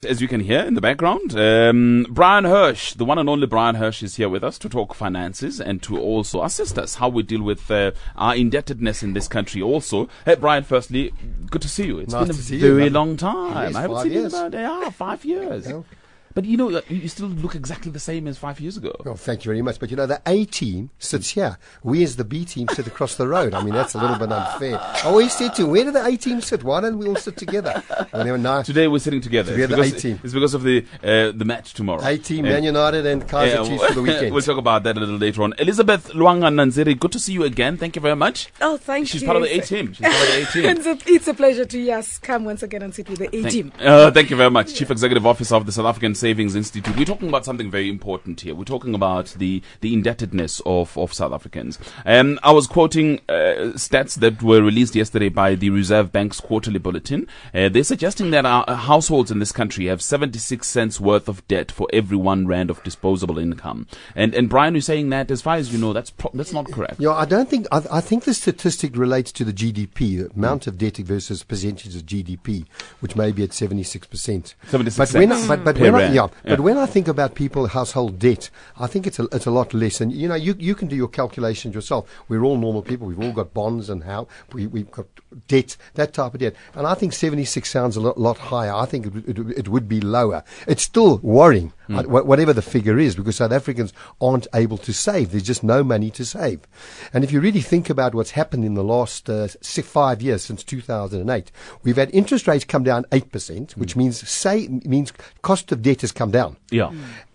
as you can hear in the background. Brian Hirsch, the one and only Brian Hirsch, is here with us to talk finances and to also assist us how we deal with our indebtedness in this country also. Hey, Brian, firstly, good to see you. It's nice been to a see very you, long time. Yes, I haven't 5 seen years. you in about 5 years. Yeah. But you know, you still look exactly the same as 5 years ago. Well, thank you very much. But you know, the A team sits here. We as the B team sit across the road. I mean, that's a little bit unfair. I always said to him, where do the A team sit? Why don't we all sit together? And they were nice. Today we're sitting together. We are the because, A-team. It's because of the match tomorrow. A team, Man United and Kaizer Chiefs for the weekend. We'll talk about that a little later on. Elizabeth Luanga Nanziri, good to see you again. Thank you very much. Oh, thank She's you. part of the A-team. She's part of the A-team. It's a pleasure to come once again and sit with the A-team. Thank you very much. Chief Executive Officer of the South African Savings Institute. We're talking about something very important here. We're talking about the indebtedness of South Africans. I was quoting stats that were released yesterday by the Reserve Bank's quarterly bulletin. They're suggesting that our households in this country have 76 cents worth of debt for every 1 rand of disposable income. And Brian, you're saying that, as far as you know, that's not correct. Yeah, I think the statistic relates to the GDP, the amount of debt versus percentage of GDP, which may be at 76%. 76 But when I think about people, household debt, I think it's a lot less. And you know, you can do your calculations yourself. We're all normal people. We've all got bonds and we've got debt, that type of debt. And I think 76 sounds a lot higher. I think it would be lower. It's still worrying, whatever the figure is, because South Africans aren't able to save. There's just no money to save. And if you really think about what's happened in the last 5 years, since 2008, we've had interest rates come down 8%, which means cost of debt has come down. Yeah.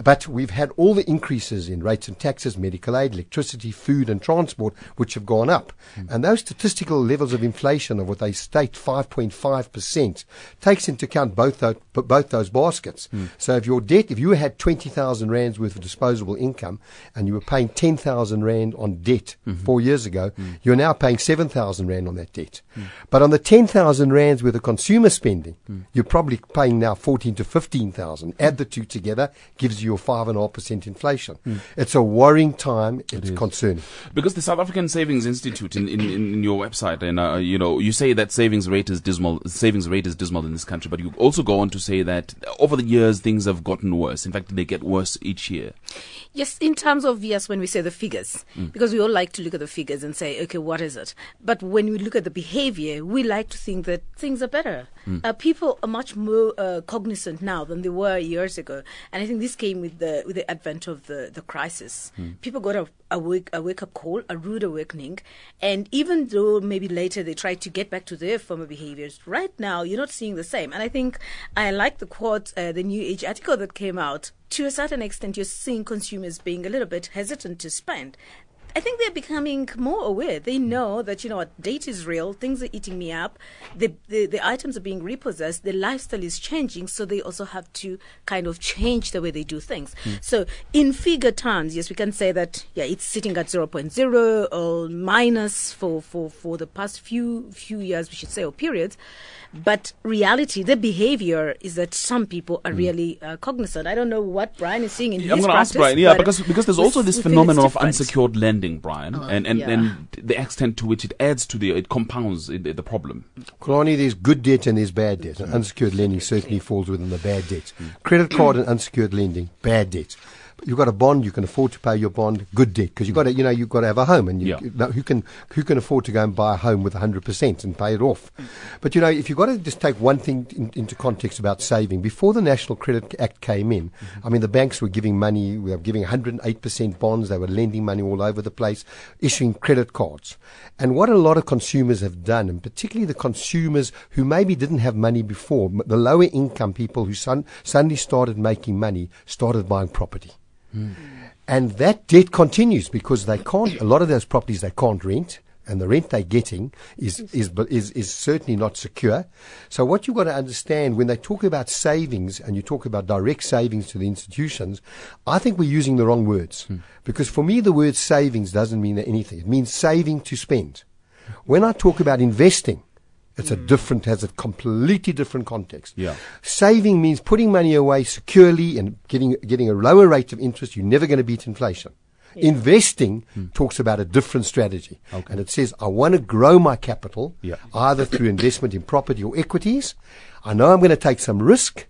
But we've had all the increases in rates and taxes, medical aid, electricity, food and transport, which have gone up. And those statistical levels of inflation of what they state 5.5% takes into account both those baskets. So if you had 20,000 rands worth of disposable income and you were paying 10,000 rand on debt 4 years ago, you're now paying 7,000 rand on that debt. But on the 10,000 rands worth of consumer spending, you're probably paying now 14 to 15,000. Add the two together, gives you your 5.5% inflation. It's a worrying time. It's concerning. Because the South African Savings Institute in your website, and you say that savings rate is dismal in this country, but you also go on to say that over the years things have gotten worse. In fact, they get worse each year. Yes, in terms of, when we say the figures, because we all like to look at the figures and say, okay, what is it? But when we look at the behavior, we like to think that things are better. People are much more cognizant now than they were years ago. And I think this came with the advent of the crisis. People got a wake-up call, a rude awakening. And even though maybe later they tried to get back to their former behaviors, right now you're not seeing the same. And I think I like the quote, the New Age article that came out. To a certain extent, you're seeing consumers being a little bit hesitant to spend. I think they're becoming more aware. They know that, date is real, things are eating me up, the items are being repossessed, their lifestyle is changing, so they also have to kind of change the way they do things. So in figure terms, yes, we can say that, it's sitting at 0.0 or minus for the past few years, we should say, or periods. But reality, the behavior is that some people are really cognizant. I don't know what Brian is seeing in his practice. I'm going to ask Brian, because there's also this phenomenon of unsecured lending, Brian, and the extent to which it compounds the problem. Kulani, there's good debt and there's bad debt. And unsecured lending certainly falls within the bad debt. Credit card and unsecured lending, bad debt. You've got a bond, you can afford to pay your bond, good debt, because you've got to have a home, and who can afford to go and buy a home with 100% and pay it off? But if you've got to just take one thing into context about saving, before the National Credit Act came in, I mean, the banks were giving money, we were giving 108% bonds, they were lending money all over the place, issuing credit cards. And what a lot of consumers have done, and particularly the consumers who maybe didn't have money before, the lower income people who suddenly started making money, started buying property. And that debt continues because a lot of those properties they can't rent, and the rent they're getting is certainly not secure. So what you've got to understand when they talk about savings and you talk about direct savings to the institutions, I think we're using the wrong words. Because for me the word savings doesn't mean anything. It means saving to spend. When I talk about investing, it's has a completely different context. Saving means putting money away securely and getting a lower rate of interest. You're never going to beat inflation. Investing talks about a different strategy. And it says, I want to grow my capital, either through investment in property or equities. I know I'm going to take some risk,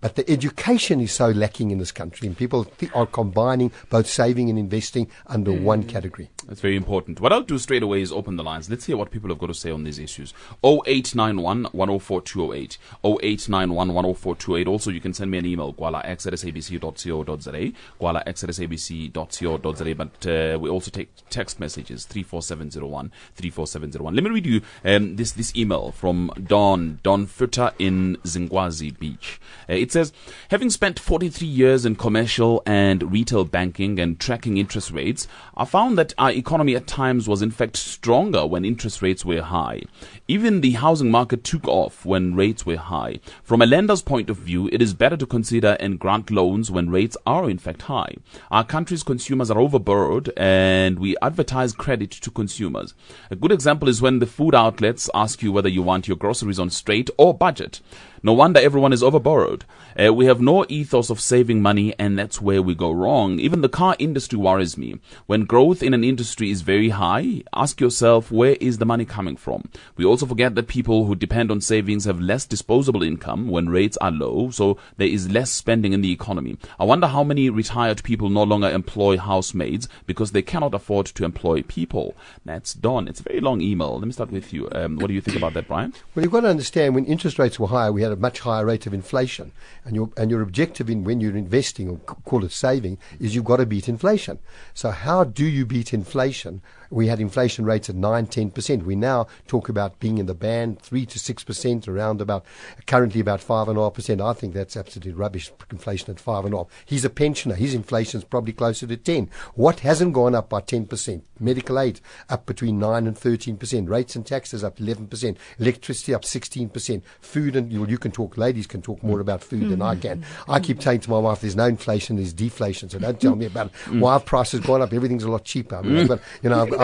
But the education is so lacking in this country, and people are combining both saving and investing under one category. That's very important. What I'll do straight away is open the lines. Let's hear what people have got to say on these issues. 0891 104 208. 0891 104 208. Also, you can send me an email, gwalax@sabc.co.za. gwalax@sabc.co.za. But we also take text messages, 34701, 34701. Let me read you this email from Don Futter in Zingwazi Beach. It says, having spent 43 years in commercial and retail banking and tracking interest rates, I found that our economy at times was in fact stronger when interest rates were high. Even the housing market took off when rates were high. From a lender's point of view, it is better to consider and grant loans when rates are in fact high. Our country's consumers are overborrowed and we advertise credit to consumers. A good example is when the food outlets ask you whether you want your groceries on straight or budget. No wonder everyone is overborrowed. We have no ethos of saving money, and that's where we go wrong. Even the car industry worries me. When growth in an industry is very high, ask yourself, where is the money coming from? We also forget that people who depend on savings have less disposable income when rates are low, so there is less spending in the economy. I wonder how many retired people no longer employ housemaids because they cannot afford to employ people. That's Don. It's a very long email. Let me start with you. What do you think about that, Brian? Well, you've got to understand, when interest rates were higher, we had a much higher rate of inflation. And your objective when you're investing, or call it saving, is you've got to beat inflation. So how do you beat inflation? We had inflation rates at 9-10%. We now talk about being in the band 3 to 6%, around about, currently about 5.5%. I think that's absolutely rubbish, inflation at 5.5%. He's a pensioner. His inflation's probably closer to 10. What hasn't gone up by 10%? Medical aid up between 9 and 13%. Rates and taxes up 11%. Electricity up 16%. Food, and you can talk, ladies can talk more about food than I can. I keep saying to my wife, there's no inflation, there's deflation. So don't tell me about it. Why have prices gone up? Everything's a lot cheaper. I mean,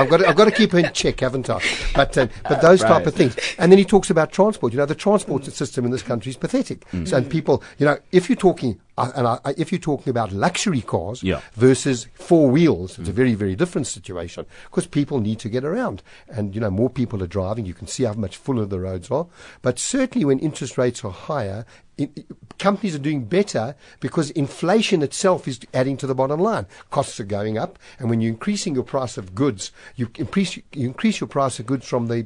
I've got to keep her in check, haven't I? But those type of things. And then he talks about transport. The transport system in this country is pathetic. So, and people, if you're talking about luxury cars versus four wheels, it's a very, very different situation, because people need to get around. And, more people are driving. You can see how much fuller the roads are. But certainly when interest rates are higher, companies are doing better because inflation itself is adding to the bottom line. Costs are going up, and when you're increasing your price of goods, you increase your price of goods from the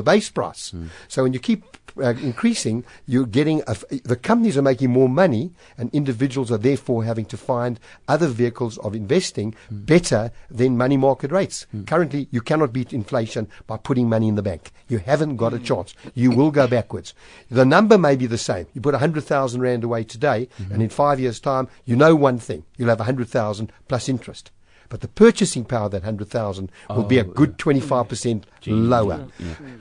base price. So when you keep increasing, you're getting the companies are making more money, and individuals are therefore having to find other vehicles of investing better than money market rates. Currently, you cannot beat inflation by putting money in the bank. You haven't got a chance. You will go backwards. The number may be the same. You put 100,000 rand away today, and in 5 years' time, one thing: you'll have 100,000 plus interest. But the purchasing power of that 100,000 will be a good 25% lower.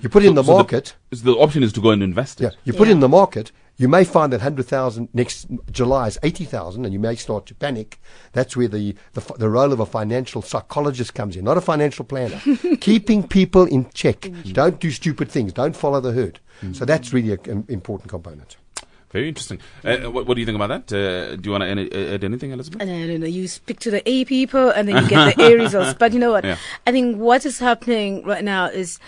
You put it in the market. The option is to go and invest it. Yeah, you put it in the market. You may find that 100,000 next July is 80,000, and you may start to panic. That's where the role of a financial psychologist comes in, not a financial planner. Keeping people in check. Don't do stupid things. Don't follow the herd. So that's really an important component. Very interesting. What do you think about that? Do you want to add anything, Elizabeth? I don't know. You speak to the A people and then you get the A results. But you know what? Yeah. I think what is happening right now is,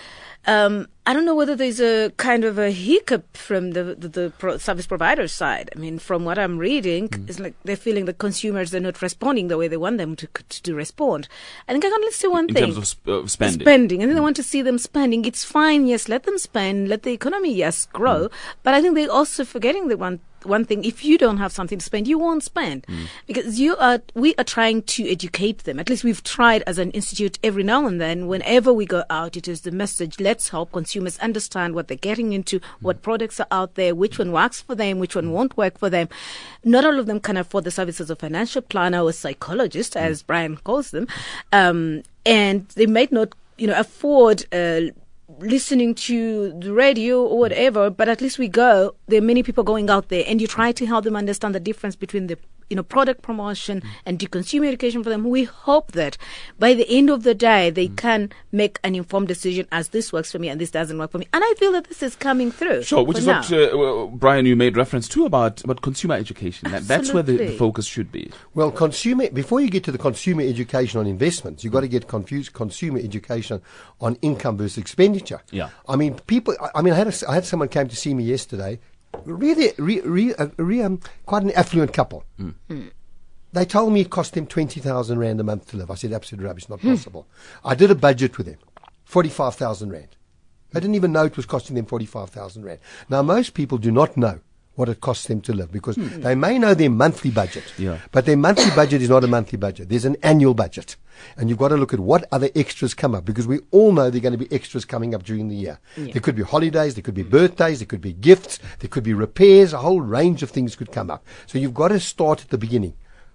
I don't know whether there's a kind of a hiccup from the service provider side. I mean, from what I'm reading, it's like they're feeling the consumers are not responding the way they want them to respond. I think I can only say one thing. In terms of spending. Spending. And then they want to see them spending. It's fine, yes, let them spend, let the economy, yes, grow. But I think they're also forgetting the one thing: if you don't have something to spend, you won't spend, because we are trying to educate them. At least we've tried as an institute every now and then. Whenever we go out, it is the message: let's help consumers understand what they're getting into, what products are out there, which one works for them, which one won't work for them. Not all of them can afford the services of a financial planner or psychologist, as Brian calls them, and they might not, afford listening to the radio or whatever, but at least there are many people going out there, and you try to help them understand the difference between the product promotion and the consumer education for them. We hope that by the end of the day they can make an informed decision, as this works for me and this doesn't work for me. And I feel that this is coming through. Sure, which is what Brian, you made reference to about consumer education. That's where the focus should be. Well, before you get to the consumer education on investments, you've got to get consumer education on income versus expenditure. Yeah. I mean, I had someone came to see me yesterday, really, quite an affluent couple. They told me it cost them 20,000 rand a month to live. I said, absolute rubbish, not possible. I did a budget with them, 45,000 rand. They didn't even know it was costing them 45,000 rand. Now, most people do not know what it costs them to live because they may know their monthly budget, but their monthly budget is not a monthly budget. There's an annual budget. And you've got to look at what other extras come up because we all know there are going to be extras coming up during the year. There could be holidays, there could be birthdays, there could be gifts, there could be repairs, a whole range of things could come up. So you've got to start at the beginning.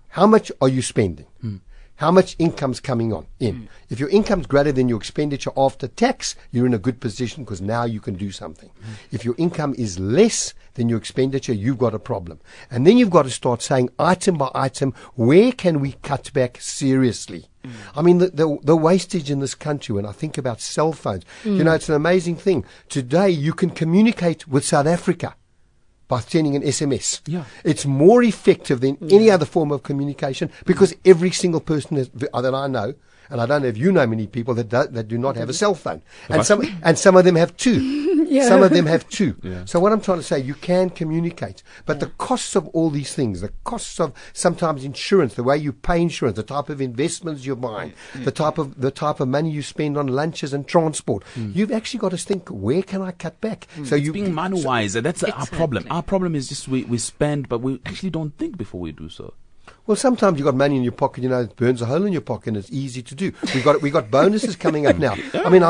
How much are you spending? How much income's coming in? If your income's greater than your expenditure after tax, you're in a good position because now you can do something. If your income is less than your expenditure, you've got a problem. And then you've got to start saying item by item, where can we cut back seriously? I mean, the wastage in this country, when I think about cell phones, you know, it's an amazing thing. Today, you can communicate with South Africa by sending an SMS. It's more effective than any other form of communication because every single person that I know, and I don't know if you know many people that do not have a cell phone, and some of them have two. Some of them have two. So what I'm trying to say, you can communicate, but the costs of all these things, the costs of sometimes insurance, the way you pay insurance, the type of investments you're buying, the type of money you spend on lunches and transport, you've actually got to think, where can I cut back? So you being money wise, that's our problem. Our problem is just we spend, but we actually don't think before we do so. Well, sometimes you've got money in your pocket, you know, it burns a hole in your pocket and it's easy to do. We got bonuses coming up now. I mean,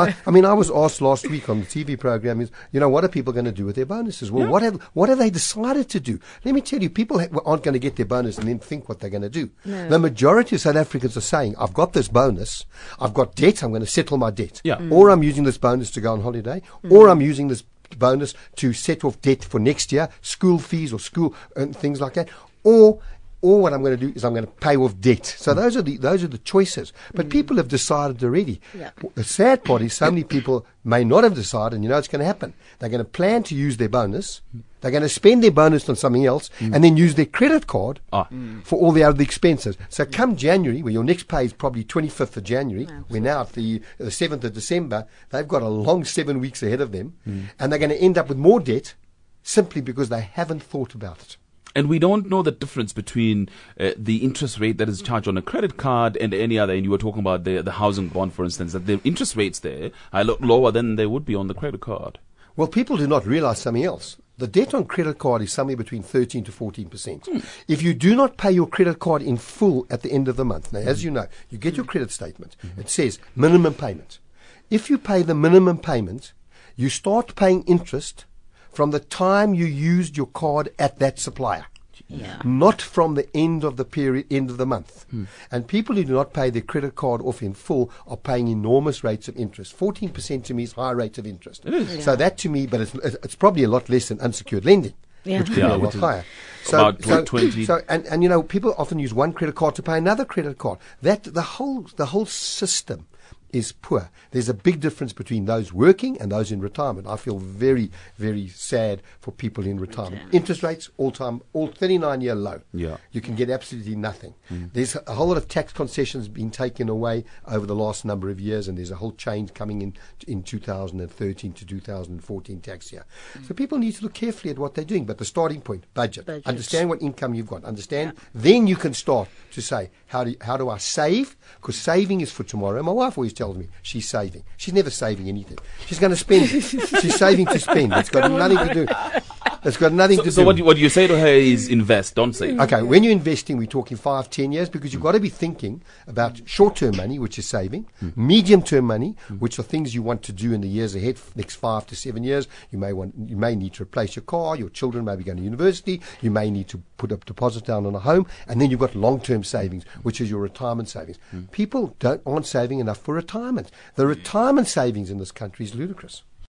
I was asked last week on the TV program, what are people going to do with their bonuses? Well, what have they decided to do? Let me tell you, people aren't going to get their bonus and then think what they're going to do. No. The majority of South Africans are saying, I've got this bonus, I've got debt, I'm going to settle my debt. Or I'm using this bonus to go on holiday, or I'm using this bonus to set off debt for next year, school fees or school and things like that, or what I'm going to do is I'm going to pay off debt. So those are the choices. But people have decided already. The sad part is so many people may not have decided, and you know what's going to happen. They're going to plan to use their bonus. They're going to spend their bonus on something else and then use their credit card for all the other expenses. So come January, where your next pay is probably 25th of January, we're now at the 7th of December, they've got a long 7 weeks ahead of them, and they're going to end up with more debt simply because they haven't thought about it. And we don't know the difference between the interest rate that is charged on a credit card and any other. And you were talking about the housing bond, for instance, that the interest rates there are a lot lower than they would be on the credit card. Well, people do not realize something else. The debt on credit card is somewhere between 13 to 14%. If you do not pay your credit card in full at the end of the month, now, as you know, you get your credit statement. It says minimum payment. If you pay the minimum payment, you start paying interest from the time you used your card at that supplier. Not from the end of the period, end of the month. And people who do not pay their credit card off in full are paying enormous rates of interest. 14% to me is high rates of interest. It is. So that to me, but it's probably a lot less than unsecured lending, which could be a lot higher. About 20. And you know, people often use one credit card to pay another credit card. That the whole system is poor. There's a big difference between those working and those in retirement. I feel very, very sad for people in retirement. Interest rates, all 39-year low. You can get absolutely nothing. There's a whole lot of tax concessions being taken away over the last number of years, and there's a whole change coming in 2013 to 2014 tax year. So people need to look carefully at what they're doing. But the starting point, budget. Understand what income you've got. Understand. Then you can start to say, how do I save? Because saving is for tomorrow. My wife always tells me she's saving. She's never saving anything. She's going to spend. She's saving to spend. It's got nothing to do. It's got nothing to do. So what you say to her is invest, don't save. Okay, when you're investing, we're talking 5-10 years because you've got to be thinking about short-term money, which is saving, medium-term money, which are things you want to do in the years ahead, next 5 to 7 years. You may need to replace your car. Your children may be going to university. You may need to put a deposit down on a home, and then you've got long-term savings, which is your retirement savings. People aren't saving enough for retirement. The retirement savings in this country is ludicrous.